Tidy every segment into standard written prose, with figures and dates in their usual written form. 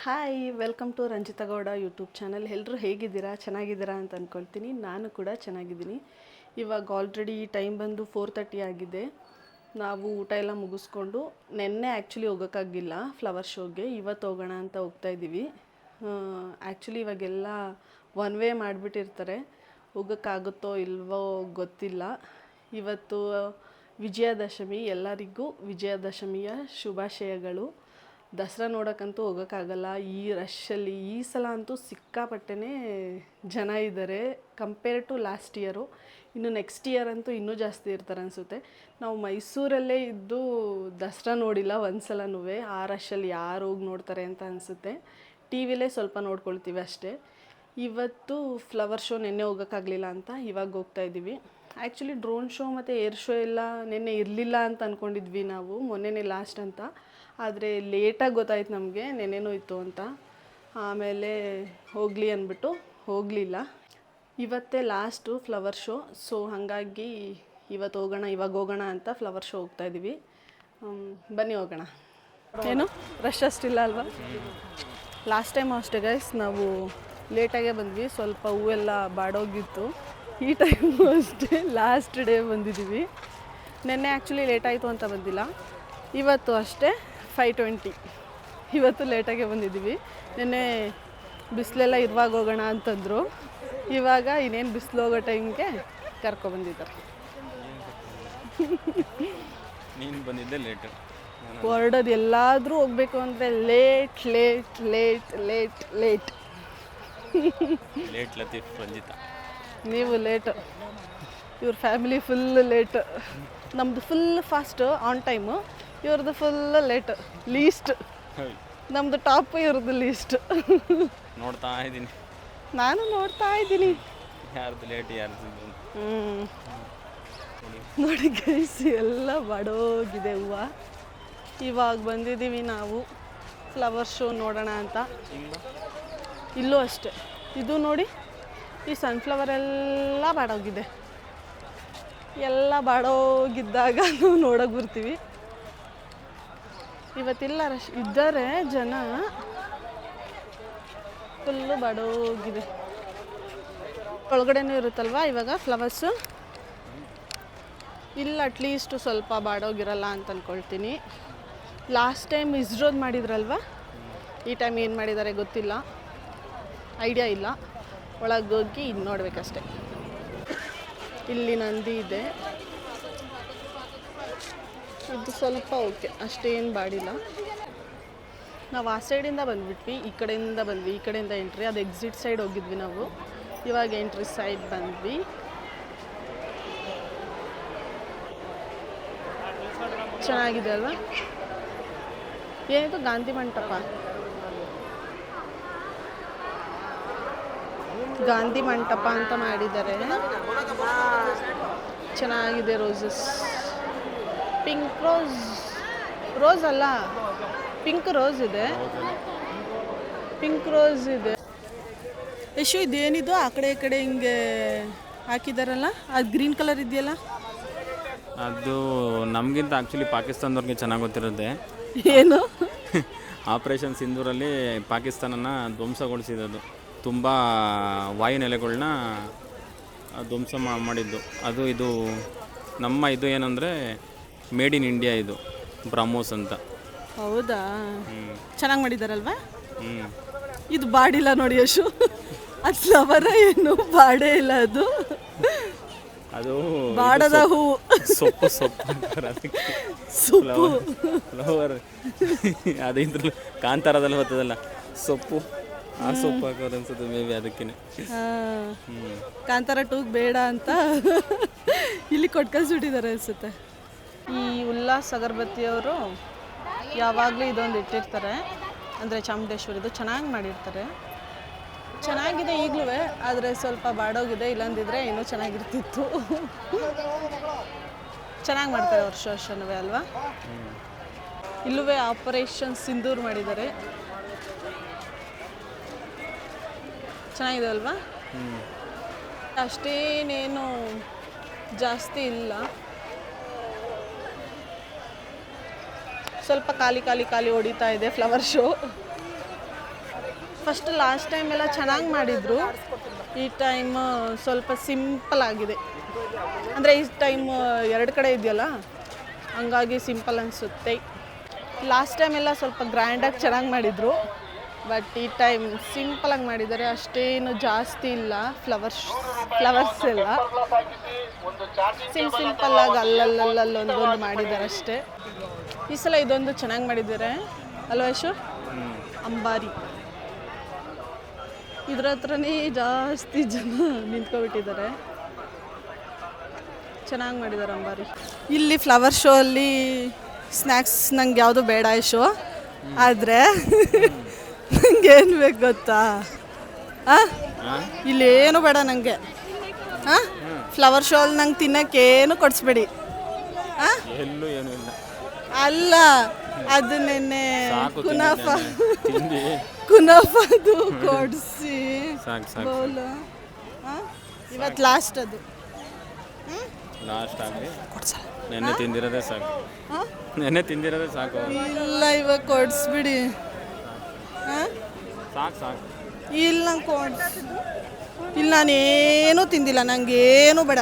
Hi welcome to Ranjitha Gowda YouTube channel. ಎಲ್ಲರೂ ಹೇಗಿದ್ದೀರಾ? ಚೆನ್ನಾಗಿದ್ದೀರಾ ಅಂತ ಅಂದ್ಕೊಳ್ತೀನಿ. ನಾನು ಕೂಡ ಚೆನ್ನಾಗಿದ್ದೀನಿ. ಇವಾಗ ಆಲ್ರೆಡಿ ಟೈಮ್ ಬಂದು 4:30 ಆಗಿದೆ. ನಾವು ಊಟ ಎಲ್ಲ ಮುಗಿಸ್ಕೊಂಡು ನೆನ್ನೆ ಆ್ಯಕ್ಚುಲಿ ಹೋಗೋಕ್ಕಾಗಿಲ್ಲ ಫ್ಲವರ್ ಶೋಗೆ. ಇವತ್ತು ಹೋಗೋಣ ಅಂತ ಹೋಗ್ತಾಯಿದ್ದೀವಿ. ಆ್ಯಕ್ಚುಲಿ ಇವಾಗೆಲ್ಲ ಒನ್ ವೇ ಮಾಡಿಬಿಟ್ಟಿರ್ತಾರೆ. ಹೋಗೋಕ್ಕಾಗುತ್ತೋ ಇಲ್ವೋ ಗೊತ್ತಿಲ್ಲ. ಇವತ್ತು ವಿಜಯದಶಮಿ. ಎಲ್ಲರಿಗೂ ವಿಜಯದಶಮಿಯ ಶುಭಾಶಯಗಳು. ದಸರಾ ನೋಡೋಕ್ಕಂತೂ ಹೋಗೋಕ್ಕಾಗಲ್ಲ ಈ ರಶ್ಶಲ್ಲಿ. ಈ ಸಲ ಅಂತೂ ಸಿಕ್ಕಾಪಟ್ಟೆ ಜನ ಇದ್ದಾರೆ ಕಂಪೇರ್ ಟು ಲಾಸ್ಟ್ ಇಯರು. ಇನ್ನು ನೆಕ್ಸ್ಟ್ ಇಯರ್ ಅಂತೂ ಇನ್ನೂ ಜಾಸ್ತಿ ಇರ್ತಾರೆ ಅನಿಸುತ್ತೆ. ನಾವು ಮೈಸೂರಲ್ಲೇ ಇದ್ದು ದಸರಾ ನೋಡಿಲ್ಲ ಒಂದು ಸಲನೂ. ಆ ರಶ್ಶಲ್ಲಿ ಯಾರು ಹೋಗಿ ನೋಡ್ತಾರೆ ಅಂತ ಅನಿಸುತ್ತೆ. ಟಿ ವಿಲೇ ಸ್ವಲ್ಪ ನೋಡ್ಕೊಳ್ತೀವಿ ಅಷ್ಟೇ. ಇವತ್ತು ಫ್ಲವರ್ ಶೋ ನೆನ್ನೆ ಹೋಗೋಕ್ಕಾಗಲಿಲ್ಲ ಅಂತ ಇವಾಗ ಹೋಗ್ತಾಯಿದ್ದೀವಿ. ಆ್ಯಕ್ಚುಲಿ ಡ್ರೋನ್ ಶೋ ಮತ್ತು ಏರ್ ಶೋ ಎಲ್ಲ ನೆನ್ನೆ ಇರಲಿಲ್ಲ ಅಂತ ಅಂದ್ಕೊಂಡಿದ್ವಿ ನಾವು, ಮೊನ್ನೆನೇ ಲಾಸ್ಟ್ ಅಂತ. ಆದರೆ ಲೇಟಾಗಿ ಗೊತ್ತಾಯ್ತು ನಮಗೆ ನೆನ್ನೆನೂ ಇತ್ತು ಅಂತ. ಆಮೇಲೆ ಹೋಗಲಿ ಅಂದ್ಬಿಟ್ಟು ಹೋಗಲಿಲ್ಲ. ಇವತ್ತೇ ಲಾಸ್ಟು ಫ್ಲವರ್ ಶೋ. ಸೊ ಹಾಗಾಗಿ ಇವಾಗ ಹೋಗೋಣ ಅಂತ ಫ್ಲವರ್ ಶೋ ಹೋಗ್ತಾಯಿದ್ದೀವಿ. ಬನ್ನಿ ಹೋಗೋಣ. ಏನು ರಶ್ ಅಷ್ಟಿಲ್ಲ ಅಲ್ವಾ? ಲಾಸ್ಟ್ ಟೈಮ್ ಅಷ್ಟೇ ಗೈಸ್, ನಾವು ಲೇಟಾಗೇ ಬಂದ್ವಿ. ಸ್ವಲ್ಪ ಹೂವೆಲ್ಲ ಬಾಡೋಗಿತ್ತು. ಈ ಟೈಮು ಅಷ್ಟೇ ಲಾಸ್ಟ್ ಡೇ ಬಂದಿದ್ದೀವಿ. ನೆನ್ನೆ ಆ್ಯಕ್ಚುಲಿ ಲೇಟಾಯಿತು ಅಂತ ಬಂದಿಲ್ಲ. ಇವತ್ತು ಅಷ್ಟೇ 5:20 ಇವತ್ತು ಲೇಟಾಗೆ ಬಂದಿದ್ದೀವಿ. ನೆನ್ನೆ ಬಿಸಿಲೆಲ್ಲ ಇರುವಾಗ ಹೋಗೋಣ ಅಂತಂದರು. ಇವಾಗ ಇನ್ನೇನು ಬಿಸಿಲು ಹೋಗೋ ಟೈಮ್ಗೆ ಕರ್ಕೊಬಂದಿದ್ದಾರೆ. ನೀನು ಬಂದಿದ್ದೆ ಲೇಟು. ಹೊರಡೋದು ಎಲ್ಲಾದರೂ ಹೋಗಬೇಕು ಅಂದರೆ late late late late late late Latif Ranjitha. ನೀವು ಲೇಟ್, ಇವ್ರ ಫ್ಯಾಮಿಲಿ ಫುಲ್ ಲೇಟ್. ನಮ್ಮದು ಫುಲ್ ಫಾಸ್ಟ್ ಆನ್ ಟೈಮು, ಇವ್ರದ್ದು ಫುಲ್ ಲೇಟ್ ಲೀಸ್ಟ್. ನಮ್ಮದು ಟಾಪು, ಇವ್ರದ್ದು ಲೀಸ್ಟ್. ನೋಡ್ತಾ ಇದ್ದೀನಿ, ನಾನು ನೋಡ್ತಾ ಇದ್ದೀನಿ ಯಾರ್ದು ಲೇಟ್ ಯಾರ್ದು. ನೋಡಿ ಗೈಸ್, ಎಲ್ಲ ಬಡೋಗಿದೆ ಹೂವು. ಇವಾಗ ಬಂದಿದ್ದೀವಿ ನಾವು ಫ್ಲವರ್ ಶೋ ನೋಡೋಣ ಅಂತ. ಇಲ್ಲೂ ಅಷ್ಟೆ, ಇದು ನೋಡಿ ಈ ಸನ್ಫ್ಲವರ್ ಎಲ್ಲ ಬಾಡೋಗಿದೆ. ಎಲ್ಲ ಬಾಡೋಗಿದ್ದಾಗ ನಾವು ನೋಡೋಕೆ ಬರ್ತೀವಿ. ಇವತ್ತಿಲ್ಲ, ರಶ್ ಇದ್ದಾರೆ ಜನ, ಫುಲ್ಲು ಬಾಡೋಗಿದೆ. ಒಳಗಡೆನೂ ಇರುತ್ತಲ್ವ ಇವಾಗ ಫ್ಲವರ್ಸು. ಇಲ್ಲ ಅಟ್ಲೀಸ್ಟ್ ಸ್ವಲ್ಪ ಬಾಡೋಗಿರಲ್ಲ ಅಂತ ಅಂದ್ಕೊಳ್ತೀನಿ. ಲಾಸ್ಟ್ ಟೈಮ್ ಇಸ್ರೋದು ಮಾಡಿದ್ರಲ್ವ, ಈ ಟೈಮ್ ಏನು ಮಾಡಿದ್ದಾರೆ ಗೊತ್ತಿಲ್ಲ, ಐಡಿಯಾ ಇಲ್ಲ. ಒಳಗೆ ಹೋಗಿ ಇದು ನೋಡ್ಬೇಕಷ್ಟೆ. ಇಲ್ಲಿ ನಂದಿ ಇದೆ, ಇದು ಸ್ವಲ್ಪ ಓಕೆ, ಅಷ್ಟೇನು ಬಾಡಿಲ್ಲ. ನಾವು ಆ ಸೈಡಿಂದ ಬಂದುಬಿಟ್ವಿ, ಈ ಕಡೆಯಿಂದ ಬಂದ್ವಿ. ಈ ಕಡೆಯಿಂದ ಎಂಟ್ರಿ, ಅದು ಎಕ್ಸಿಟ್ ಸೈಡ್ ಹೋಗಿದ್ವಿ ನಾವು. ಇವಾಗ ಎಂಟ್ರಿ ಸೈಡ್ ಬಂದ್ವಿ. ಚೆನ್ನಾಗಿದೆ ಅಲ್ವಾ? ಏನಿದು ಗಾಂಧಿ ಮಂಟಪ, ಗಾಂಧಿ ಮಂಟಪ ಅಂತ ಮಾಡಿದ್ದಾರೆ. ಚೆನ್ನಾಗಿದೆ. ರೋಸಸ್, ಪಿಂಕ್ ರೋಸ್ ಅಲ್ಲ, ಪಿಂಕ್ ರೋಸ್ ಇದೆ, ಪಿಂಕ್ ರೋಸ್ ಇದೆ. ಯಶು, ಇದೇನಿದು ಆ ಕಡೆ ಈ ಕಡೆ ಹಿಂಗೆ ಹಾಕಿದಾರಲ್ಲ, ಅದು ಗ್ರೀನ್ ಕಲರ್ ಇದೆಯಲ್ಲ? ಅದು ನಮಗಿಂತ ಆ್ಯಕ್ಚುಲಿ ಪಾಕಿಸ್ತಾನದವ್ರಿಗೆ ಚೆನ್ನಾಗಿ ಗೊತ್ತಿರುತ್ತೆ. ಏನು? ಆಪರೇಷನ್ ಸಿಂಧೂರಲ್ಲಿ ಪಾಕಿಸ್ತಾನನ ಧ್ವಂಸಗೊಳಿಸಿರೋದು, ತುಂಬ ವಾಯುನೆಲೆಗಳನ್ನ ಧ್ವಂಸ ಮಾಡಿದ್ದು ಅದು. ಇದು ನಮ್ಮ ಇದು ಏನಂದರೆ ಮೇಡ್ ಇನ್ ಇಂಡಿಯಾ, ಇದು ಬ್ರಹ್ಮೋಸ್ ಅಂತ. ಹೌದಾ? ಚೆನ್ನಾಗಿ ಮಾಡಿದಾರಲ್ವಾ? ಇದು ಬಾಡಿಲ್ಲ ನೋಡಿ ಯಶು, ಅದು ಫ್ಲವರ ಏನು ಬಾಡೇ ಇಲ್ಲ. ಅದು ಬಾಡದ ಹೂವು, ಸೊಪ್ಪು ಅಂತಾರೆ ಅದಕ್ಕೆ. ಸೊಪ್ಪು ಫ್ಲವರ್ ಅದು ಇದ್ರ ಕಾಂತಾರದಲ್ಲಿ ಬರ್ತದಲ್ಲ ಸೊಪ್ಪು, ಆ ಸೊಪ್ಪು ಹಾಕೋದು ಅನ್ಸುತ್ತೆ ಮೇ ಬಿ ಅದಕ್ಕೆ. ಕಾಂತಾರ 2 ಬೇಡ ಅಂತ ಇಲ್ಲಿ ಕೊಟ್ಕಳ್ಸಿಬಿಟ್ಟಿದ್ದಾರೆ ಅನಿಸುತ್ತೆ. ಈ ಉಲ್ಲಾಸ್ ಅಗರಬತ್ತಿಯವರು ಯಾವಾಗಲೂ ಇದೊಂದು ಇಟ್ಟಿರ್ತಾರೆ, ಅಂದರೆ ಚಾಮುಂಡೇಶ್ವರಿದು ಚೆನ್ನಾಗಿ ಮಾಡಿರ್ತಾರೆ. ಚೆನ್ನಾಗಿದೆ ಈಗಲೂ, ಆದರೆ ಸ್ವಲ್ಪ ಬಾಡೋಗಿದೆ. ಇಲ್ಲಂದಿದ್ರೆ ಇನ್ನೂ ಚೆನ್ನಾಗಿರ್ತಿತ್ತು. ಚೆನ್ನಾಗಿ ಮಾಡ್ತಾರೆ ವರ್ಷನೂ ಅಲ್ವಾ? ಇಲ್ಲೂ ಆಪರೇಷನ್ ಸಿಂಧೂರ್ ಮಾಡಿದ್ದಾರೆ. ಚೆನ್ನಾಗಿದೆ ಅಲ್ವಾ? ಅಷ್ಟೇನೇನು ಜಾಸ್ತಿ ಇಲ್ಲ, ಸ್ವಲ್ಪ ಖಾಲಿ ಹೊಡಿತಾ ಇದೆ flower show. First last time ಎಲ್ಲ ಚೆನ್ನಾಗಿ ಮಾಡಿದರು, ಈ ಟೈಮ್ ಸ್ವಲ್ಪ ಸಿಂಪಲ್ ಆಗಿದೆ. ಅಂದರೆ ಈ ಟೈಮ್ 2 ಕಡೆ ಇದೆಯಲ್ಲ, ಹಂಗಾಗಿ ಸಿಂಪಲ್ ಅನಿಸುತ್ತೆ. ಲಾಸ್ಟ್ ಟೈಮ್ ಎಲ್ಲ ಸ್ವಲ್ಪ ಗ್ರ್ಯಾಂಡಾಗಿ ಚೆನ್ನಾಗಿ ಮಾಡಿದರು, ಬಟ್ ಈ ಟೈಮ್ ಸಿಂಪಲಾಗಿ ಮಾಡಿದ್ದಾರೆ. ಅಷ್ಟೇನು ಜಾಸ್ತಿ ಇಲ್ಲ ಫ್ಲವರ್ಸ್ ಎಲ್ಲ ಸಿಂಪಲ್ಲಾಗಿ ಅಲ್ಲೊಂದೊಂದು ಮಾಡಿದ್ದಾರೆ ಅಷ್ಟೇ. ಈ ಸಲ ಇದೊಂದು ಚೆನ್ನಾಗಿ ಮಾಡಿದ್ದಾರೆ ಅಲ್ವಾ ಯಶು? ಅಂಬಾರಿ ಇದ್ರ ಹತ್ರನೇ ಜಾಸ್ತಿ ಜನ ನಿಂತ್ಕೊಬಿಟ್ಟಿದ್ದಾರೆ. ಚೆನ್ನಾಗಿ ಮಾಡಿದ್ದಾರೆ ಅಂಬಾರಿ. ಇಲ್ಲಿ ಫ್ಲವರ್ ಶೋ ಅಲ್ಲಿ ಸ್ನ್ಯಾಕ್ಸ್ ನಂಗೆ ಯಾವುದು ಬೇಡ ಯಶು, ಆದರೆ ನಂಗೆ ಏನು ಬೇಕು ಗೊತ್ತಾ? ಇಲ್ಲೇನು ಬೇಡ ನನಗೆ. ಫ್ಲವರ್ ಶೋ ಅಲ್ಲಿ ನಂಗೆ ತಿನ್ನೋಕ್ಕೇನು ಕೊಡಿಸ್ಬೇಡಿ. ಎಲ್ಲೂ ಏನೂ ಇಲ್ಲ. ಅಲ್ಲ, ಅದು ನೆನ್ನೆ ಕುನಾಫದು ಕೊಡಿಸಿ ಬೌಲು ಇವತ್ತು ಲಾಸ್ಟ್. ಅದು ಲಾಸ್ಟ್ ಆಗಲಿ, ನೆನ್ನೆ ತಿಂದಿರೋದೇ ಸಾಕು. ಇಲ್ಲ, ಇವಾಗ ಕೊಡಿಸ್ಬಿಡಿ. ಸಾಕು ಇಲ್ಲ, ನಂಗೆ ಇಲ್ಲ, ನಾನೇನು ತಿಂದಿಲ್ಲ, ನಂಗೇನು ಬೇಡ.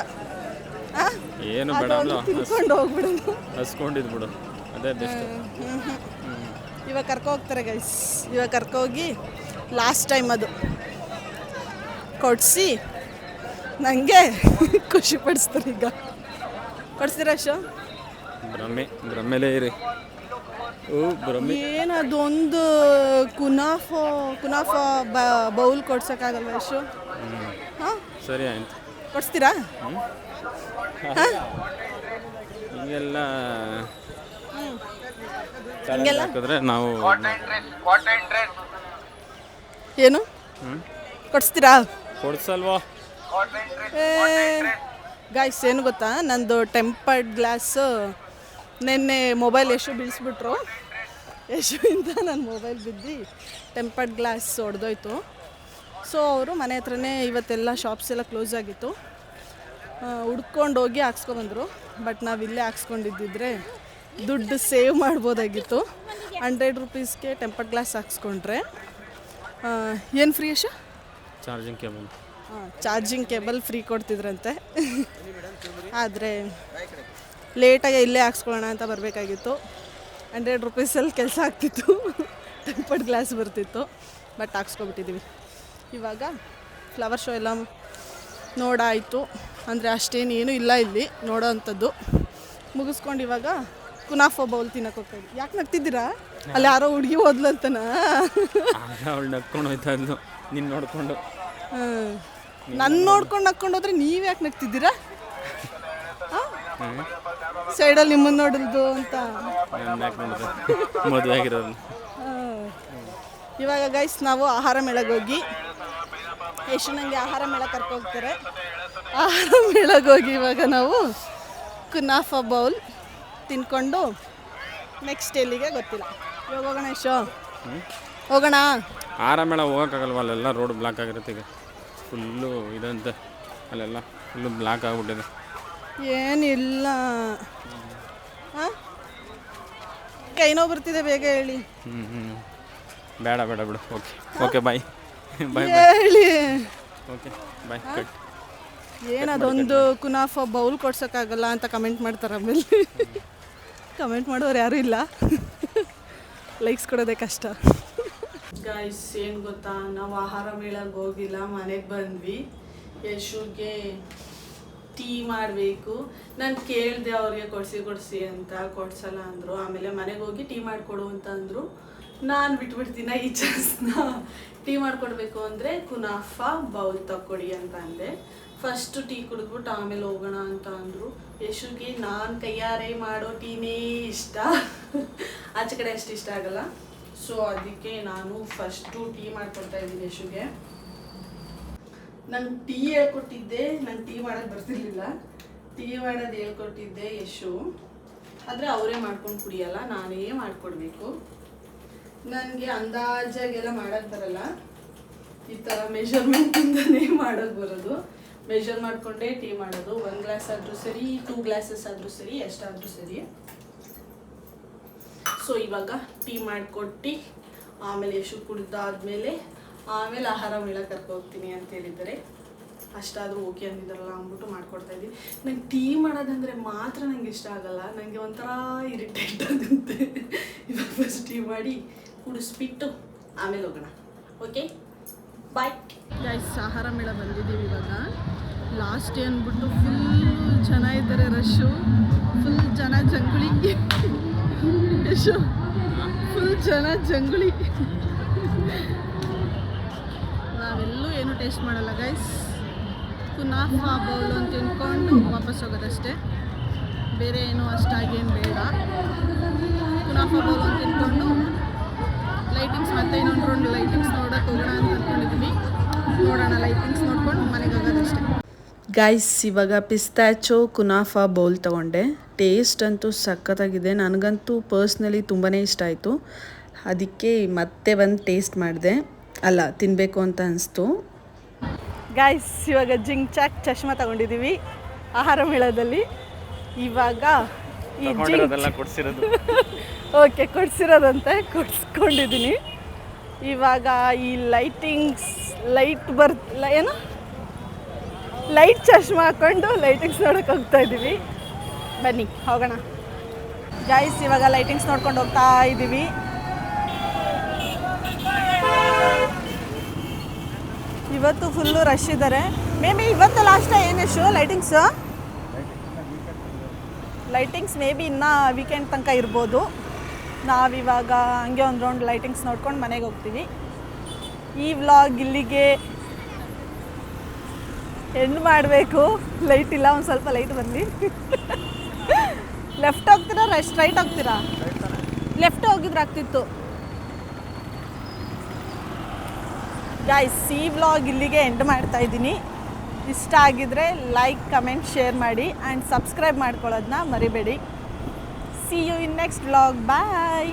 ಏನು ಬೇಡ ತಿನ್ಕೊಂಡು ಹೋಗ್ಬಿಡು, ಹಸ್ಕೊಂಡಿದ್ದು ಬಿಡು, ಅದೇ ಬೆಸ್ಟ್. ಇವಾಗ ಕರ್ಕೋಗ್ತಾರೆ ಗೈಸ್, ಇವಾಗ ಕರ್ಕೋಗಿ ಲಾಸ್ಟ್ ಟೈಮ್ ಅದು ಕೊಡಿಸಿ ನನಗೆ ಖುಷಿ ಪಡಿಸ್ತಾರೆ. ಈಗ ಕೊಡಿಸ್ತೀರಾ ಶೋ? ಭ್ರಮೆಲೇ ಇರಿ. ಏನದೊಂದು ಕುನಾಫಾ ಬೌಲ್ ಕೊಡ್ಸೋಕ್ಕಾಗಲ್ವ ಯಶು? ಹಾಂ, ಸರಿ ಆಯ್ತು, ಕೊಡಿಸ್ತೀರಾ? ಹಿಂಗೆಲ್ಲ ಹಾಕಿದ್ರೆ ನಾವು ಏನು ಕೊಡಿಸ್ತೀರಾ? ಕೊಡ್ಸಲ್ವಾ ಗಾಯ್ಸ್, ಏನು ಗೊತ್ತಾ, ನಂದು ಟೆಂಪರ್ಡ್ ಗ್ಲಾಸು ನಿನ್ನೆ ಮೊಬೈಲ್ ಯಶು ಬೀಳಿಸ್ಬಿಟ್ರು. ಯಶುವಿಂದ ನನ್ನ ಮೊಬೈಲ್ ಬಿದ್ದು ಟೆಂಪರ್ಡ್ ಗ್ಲಾಸ್ ಒಡೆದೋಯ್ತು. ಸೊ ಅವರು ಮನೆ ಹತ್ರನೇ ಇವತ್ತೆಲ್ಲ ಶಾಪ್ಸ್ ಎಲ್ಲ ಕ್ಲೋಸ್ ಆಗಿತ್ತು, ಹುಡ್ಕೊಂಡು ಹೋಗಿ ಹಾಕ್ಸ್ಕೊಬಂದರು. ಬಟ್ ನಾವು ಇಲ್ಲೇ ಹಾಕ್ಸ್ಕೊಂಡಿದ್ದಿದ್ರೆ ದುಡ್ಡು ಸೇವ್ ಮಾಡ್ಬೋದಾಗಿತ್ತು. 100 ರೂಪೀಸ್ಗೆ ಟೆಂಪರ್ಡ್ ಗ್ಲಾಸ್ ಹಾಕ್ಸ್ಕೊಂಡ್ರೆ ಏನು free Yashu? Charging cable. Charging cable free ಕೊಡ್ತಿದ್ರಂತೆ. ಆದರೆ ಲೇಟಾಗಿ ಇಲ್ಲೇ ಹಾಕ್ಸ್ಕೊಳ್ಳೋಣ ಅಂತ ಬರಬೇಕಾಗಿತ್ತು. 100 ರೂಪೀಸಲ್ಲಿ ಕೆಲಸ ಆಗ್ತಿತ್ತು, ಟೆಂಪರ್ಡ್ ಗ್ಲಾಸ್ ಬರ್ತಿತ್ತು. ಬಟ್ ಹಾಕ್ಸ್ಕೊಬಿಟ್ಟಿದ್ದೀವಿ. ಇವಾಗ ಫ್ಲವರ್ ಶೋ ಎಲ್ಲ ನೋಡಾಯಿತು, ಅಂದರೆ ಅಷ್ಟೇನು ಏನೂ ಇಲ್ಲ ಇಲ್ಲಿ ನೋಡೋ ಅಂಥದ್ದು. ಮುಗಿಸ್ಕೊಂಡು ಇವಾಗ ಕುನಾಫಾ ಬೌಲ್ ತಿನ್ನಕ್ಕೆ ಹೋಗ್ತಾಯಿದ್ವಿ. ಯಾಕೆ ನಗ್ತಿದ್ದೀರಾ? ಅಲ್ಲಿ ಯಾರೋ ಹುಡುಗಿ ಹೋದ್ಲು ಅಂತನ? ಅವಳು ನಕ್ಕೊಂಡು ಹೋಯ್ತಾ ಇದ್ಲು ನಿನ್ನ ನೋಡಿಕೊಂಡು. ನನ್ನ ನೋಡ್ಕೊಂಡು ನಕ್ಕೊಂಡು ಹೋದ್ರೆ ನೀವು ಯಾಕೆ ನಗ್ತಿದ್ದೀರಾ? ಸೈಡಲ್ಲಿ ನಿಮ್ಮನ್ನು ನೋಡಿದ್ದು ಅಂತ ಮದುವೆ ಆಗಿರೋದು. ಇವಾಗ ಗೈಸ್ ನಾವು ಆಹಾರ ಮೇಳಗೆ ಹೋಗಿ, ಎಷ್ಟು ನನಗೆ ಆಹಾರ ಮೇಳ ಕರ್ಕೋಗ್ತಾರೆ. ಆಹಾರ ಮೇಳಗೆ ಹೋಗಿ ಇವಾಗ ನಾವು ಕುನಾಫಾ ಬೌಲ್ ತಿನ್ಕೊಂಡು ನೆಕ್ಸ್ಟ್ ಎಲ್ಲಿಗೆ ಗೊತ್ತಿಲ್ಲ. ಇವಾಗ ಹೋಗೋಣ ಯಶೋ? ಹೋಗೋಣ. ಆಹಾರ ಮೇಳ ಹೋಗೋಕ್ಕಾಗಲ್ವ, ಅಲ್ಲೆಲ್ಲ ರೋಡ್ ಬ್ಲಾಕ್ ಆಗಿರುತ್ತೆ. ಈಗ ಫುಲ್ಲು ಇದಂತೆ, ಅಲ್ಲೆಲ್ಲ ಫುಲ್ಲು ಬ್ಲಾಕ್ ಆಗಿಬಿಟ್ಟಿದೆ. ಏನಿಲ್ಲ, ಹಾಂ, ಕೈ ನೋವು ಬರ್ತಿದೆ, ಬೇಗ ಹೇಳಿ. ಬೇಡ ಬಿಡು. Okay bye. ಹೇಳಿ. Okay bye. ಕಟ್. ಏನದೊಂದು ಕುನಾಫಾ ಬೌಲ್ ಕೊಡ್ಸೋಕ್ಕಾಗಲ್ಲ ಅಂತ ಕಮೆಂಟ್ ಮಾಡ್ತಾರೆ. ಆಮೇಲೆ ಕಮೆಂಟ್ ಮಾಡೋರು ಯಾರೂ ಇಲ್ಲ, ಲೈಕ್ಸ್ ಕೊಡೋದೇ ಕಷ್ಟ. ಗಾಯ್ಸ್, ಏನು ಗೊತ್ತಾ, ನಾವು ಆಹಾರ ಮೇಳಕ್ಕೆ ಹೋಗಿಲ್ಲ, ಮನೆಗೆ ಬಂದ್ವಿ. ಯಶುಗೆ ಟೀ ಮಾಡಬೇಕು. ನಾನು ಕೇಳಿದೆ ಅವ್ರಿಗೆ ಕೊಡಿಸಿ ಅಂತ, ಕೊಡ್ಸಲ್ಲ ಅಂದರು. ಆಮೇಲೆ ಮನೆಗೆ ಹೋಗಿ ಟೀ ಮಾಡಿಕೊಡು ಅಂತ ಅಂದರು. ನಾನು ಬಿಟ್ಬಿಡ್ತೀನ ಈ ಚಾನ್ಸ್ನ. ಟೀ ಮಾಡಿಕೊಡ್ಬೇಕು ಅಂದರೆ ಕುನಾಫಾ ಬೌಲ್ ತಗೊಡಿ ಅಂತ ಅಂದೆ. ಫಸ್ಟು ಟೀ ಕುಡಿದ್ಬಿಟ್ಟು ಆಮೇಲೆ ಹೋಗೋಣ ಅಂತ ಅಂದರು. ಯಶುಗೆ ನಾನು ಕೈಯಾರೆ ಮಾಡೋ ಟೀನೇ ಇಷ್ಟ, ಆಚೆ ಕಡೆ ಅಷ್ಟು ಇಷ್ಟ ಆಗಲ್ಲ. ಸೊ ಅದಕ್ಕೆ ನಾನು ಫಸ್ಟು ಟೀ ಮಾಡ್ಕೊಡ್ತಾ ಇದ್ದೀನಿ ಯಶುಗೆ. ನಂಗೆ ಟೀ ಹೇಳ್ಕೊಟ್ಟಿದ್ದೆ, ನಂಗೆ ಟೀ ಮಾಡೋದು ಬರ್ತಿರ್ಲಿಲ್ಲ. ಟೀ ಮಾಡೋದು ಹೇಳ್ಕೊಟ್ಟಿದ್ದೆ ಯಶು, ಆದರೆ ಅವರೇ ಮಾಡ್ಕೊಂಡು ಕುಡಿಯಲ್ಲ, ನಾನೇ ಮಾಡಿಕೊಡ್ಬೇಕು. ನನಗೆ ಅಂದಾಜಾಗೆಲ್ಲ ಮಾಡೋಕ್ಕೆ ಬರಲ್ಲ, ಈ ಥರ ಮೆಷರ್ಮೆಂಟಿಂದನೇ ಮಾಡೋಕ್ಕೆ ಬರೋದು. ಮೆಷರ್ ಮಾಡಿಕೊಂಡೇ ಟೀ ಮಾಡೋದು. 1 ಗ್ಲಾಸ್ ಆದರೂ ಸರಿ, 2 ಗ್ಲಾಸಸ್ ಆದರೂ ಸರಿ, ಎಷ್ಟಾದರೂ ಸರಿ. ಸೊ ಇವಾಗ ಟೀ ಮಾಡಿಕೊಟ್ಟು ಆಮೇಲೆ ಯಶು ಕುಡಿದಾದ್ಮೇಲೆ ಆಮೇಲೆ ಆಹಾರ ಮೇಳ ಕರ್ಕೊ ಹೋಗ್ತೀನಿ ಅಂತ ಹೇಳಿದ್ದಾರೆ. ಅಷ್ಟಾದರೂ ಓಕೆ ಅಂದಿದ್ದಾರಲ್ಲ ಅಂದ್ಬಿಟ್ಟು ಮಾಡ್ಕೊಡ್ತಾ ಇದ್ದೀನಿ. ನಂಗೆ ಟೀ ಮಾಡೋದಂದರೆ ಮಾತ್ರ ನಂಗೆ ಇಷ್ಟ ಆಗಲ್ಲ, ನನಗೆ ಒಂಥರ ಇರಿಟೇಟ್ ಆಗುತ್ತೆ. ಇವಾಗ ಫಸ್ಟ್ ಟೀ ಮಾಡಿ ಕುಡಿಸ್ಬಿಟ್ಟು ಆಮೇಲೆ ಹೋಗೋಣ. Okay bye guys. ಆಹಾರ ಮೇಳ ಬಂದಿದ್ದೀವಿ ಇವಾಗ. ಲಾಸ್ಟ್ ಡೇ ಅಂದ್ಬಿಟ್ಟು ಫುಲ್ ಜನ ಇದ್ದಾರೆ, ರಶ್ಶು ಫುಲ್ ಜನ ಜಂಗುಳಿ. ಯಶು ಫುಲ್ ಜನ ಜಂಗುಳಿ. ನಾವೆಲ್ಲೂ ಏನು ಟೇಸ್ಟ್ ಮಾಡಲ್ಲ ಗೈಸ್. ಕುನಾಫಾ ಬೌಲ್ ಅಂತ ತಿನ್ಕೊಂಡು ವಾಪಸ್ ಹೋಗೋದಷ್ಟೇ, ಬೇರೆ ಏನು ಅಷ್ಟಾಗೇನು ಬೇಡ. ಕುನಾಫಾ ಬೌಲ್ ಅಂತ ತಿನ್ಕೊಂಡು ಲೈಟಿಂಗ್ಸ್ ಮತ್ತೆ ಇನ್ನೊಂದು ರೌಂಡ್ ಲೈಟಿಂಗ್ಸ್ ನೋಡೋಕೆ ಹೋಗೋಣ ಅಂತ ಅಂದ್ಕೊಂಡಿದ್ವಿ. ನೋಡೋಣ, ಲೈಟಿಂಗ್ಸ್ ನೋಡ್ಕೊಂಡು ಮನೆಗೆ ಹೋಗೋದಷ್ಟೇ. ಗೈಸ್ ಇವಾಗ ಪಿಸ್ತಾಚೋ ಕುನಾಫಾ ಬೌಲ್ ತೊಗೊಂಡೆ. ಟೇಸ್ಟ್ ಅಂತೂ ಸಖತ್ತಾಗಿದೆ. ನನಗಂತೂ ಪರ್ಸ್ನಲಿ ತುಂಬಾ ಇಷ್ಟ ಆಯಿತು. ಅದಕ್ಕೆ ಮತ್ತೆ ಬಂದು ಟೇಸ್ಟ್ ಮಾಡಿದೆ, ಅಲ್ಲ ತಿನ್ನಬೇಕು ಅಂತ ಅನಿಸ್ತು. ಗೈಸ್ ಇವಾಗ ಜಿಂಗ್ ಚಾಕ್ ಚಶ್ಮಾ ತಗೊಂಡಿದ್ದೀವಿ ಆಹಾರ ಮೇಳದಲ್ಲಿ. ಇವಾಗ ಈ ಕೊಡ್ಸಿರೋದು ಓಕೆ ಕೊಡ್ಸಿರೋದಂತೆ ಕೊಡ್ಸ್ಕೊಂಡಿದ್ದೀನಿ. ಇವಾಗ ಈ ಏನು ಲೈಟ್ ಚಶ್ಮಾ ಹಾಕ್ಕೊಂಡು ಲೈಟಿಂಗ್ಸ್ ನೋಡೋಕೆ ಹೋಗ್ತಾ ಇದ್ದೀವಿ. ಬನ್ನಿ ಹೋಗೋಣ ಗೈಸ್. ಇವಾಗ ಲೈಟಿಂಗ್ಸ್ ನೋಡ್ಕೊಂಡು ಹೋಗ್ತಾ ಇದ್ದೀವಿ. ಇವತ್ತು ಫುಲ್ಲು ರಶ್ ಇದ್ದಾರೆ. ಮೇ ಬಿ ಇವತ್ತು ಲಾಸ್ಟ್ ಏನೆಷ್ಟು ಲೈಟಿಂಗ್ಸ್ ಮೇ ಬಿ ಇನ್ನೂ ವೀಕೆಂಡ್ ತನಕ ಇರ್ಬೋದು. ನಾವಿವಾಗ ಹಂಗೆ ಒಂದು ರೌಂಡ್ ಲೈಟಿಂಗ್ಸ್ ನೋಡ್ಕೊಂಡು ಮನೆಗೆ ಹೋಗ್ತೀವಿ. ಈ ವ್ಲಾಗ್ ಇಲ್ಲಿಗೆ ಎಂಡ್ ಮಾಡಬೇಕು. ಲೈಟ್ ಇಲ್ಲ, ಒಂದು ಸ್ವಲ್ಪ ಲೈಟ್ ಬರಲಿ. ಲೆಫ್ಟ್ ಹೋಗ್ತೀರಾ ಸ್ಟ್ರೈಟ್ ಹೋಗ್ತೀರಾ? ಲೆಫ್ಟ್ ಹೋಗಿದ್ರೆ ಆಗ್ತಿತ್ತು. ಗೈಸ್ ಈ ವ್ಲಾಗ್ ಇಲ್ಲಿಗೆ ಎಂಡ್ ಮಾಡ್ತಾ ಇದ್ದೀನಿ. ಇಷ್ಟ ಆಗಿದ್ರೆ ಲೈಕ್, ಕಮೆಂಟ್, ಶೇರ್ ಮಾಡಿ ಆ್ಯಂಡ್ ಸಬ್ಸ್ಕ್ರೈಬ್ ಮಾಡ್ಕೊಳ್ಳೋದನ್ನ ಮರಿಬೇಡಿ. See you in next vlog. Bye.